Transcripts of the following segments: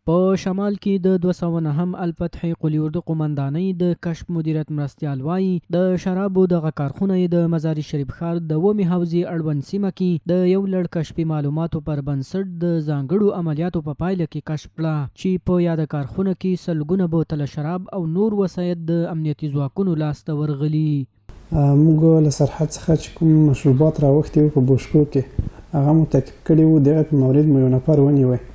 په شمال کې د 209 الفتح قلی اردو قومندانۍ د کشف مدیریت مرستیال وایي د شرابو دغه کارخونه د مزار شریف ښار د ومې حوزې اړوند سیمه کې د یو لړ کشفي معلوماتو پر بنسټ د ځانګړو عملیاتو په پایله کې کشف کړه چې په یاده کارخونه کې سلګونه بوتله شراب او نور وسایط د امنیتي ځواکونو لاسته ورغلي. موږ له سرحد څخه چې کوم مشروبات راوښتي وو په بوشکو کې هغه مو تعقیب کړي وو. د هغې په مورد مو یو نفر ونیوی.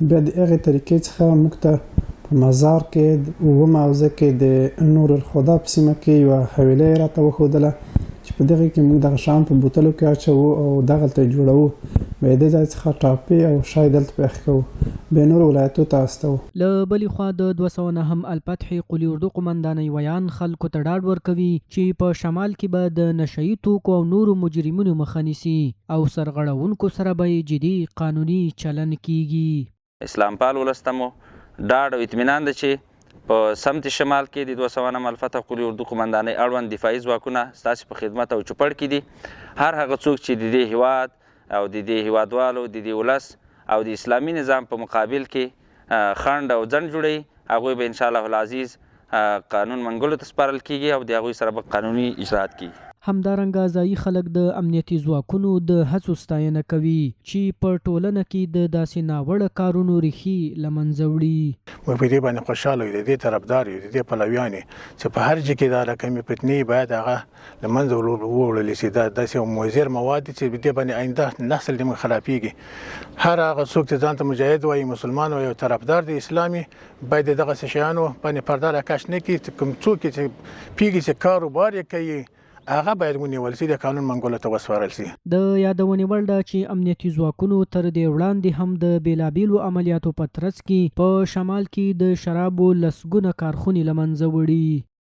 بیا د هغې طریقې څخه موږ ته په مزار کې د اووم حوزه کې د نور الخدا په سیمه کې یوه حویله یې راته وښودله چې په دغې کې موږ دغه شیان په بوتلو کې اچوو او دغلته یې جوړوو. بیا د دې ځای څخه ټاپې او شای دلته پېښ کوو، بیا نورو ولایتو ته استوو. له بلې خوا د 209 الفتح قلی اردو قومندانۍ ویان خلکو ته ډاډ ورکوي چې په شمال کې به د نشهیي توکو او نورو مجرمینو مخه نیسي او سرغړونکو سره به جدي قانوني چلن کیږي. اسلام پال ولس ته مو ډاډ او اطمینان ده چې په سمت شمال کې د 209 الفتح قلی اردو قومندانۍ اړوند دفاعي ځواکونه ستاسې په خدمت او چوپړ کې دي. هر هغه څوک چې د دې هیواد او د دې هیوادوالو د دې ولس او د اسلامي نظام په مقابل کې خنډ او ځنډ جوړوي هغوی به انشاءالله العزیز قانون منګولو ته سپارل کیږي او د هغوی سره به قانوني اجراات کیږي. همدارنګه ځایي خلک د امنیتي ځواکونو د هڅو ستاینه کوي چې په ټولنه کې د داسې ناوړه کارونو ریښې له منځه وړي. موږ په دې باندې خوشحاله یو، د دې طرفدار یو، د دې پلویان یو چې په هر ځای کې دا رقمي فتنې باید هغه له منځه ووړل شي. دا داسې یو مضر مواد دي چې په دې باندې آینده نسل دې خرابېږي. هر هغه څوک چې ځان ته مجاهد وایي، مسلمان وایي او طرفدار د اسلامي، باید دغسې شیانو باندې پرده راکش نه کړي. کوم څوک چې پیږي چې کاروبار یې کوي هغه باید ونیول شي، د قانون منګولو ته وسپارل شي. د یادونې وړ ده چې امنیتي ځواکونو تر دې وړاندې هم د بېلابېلو عملیاتو په ترڅ کې په شمال کې د شرابو لسګونه کارخونې له منځه وړي.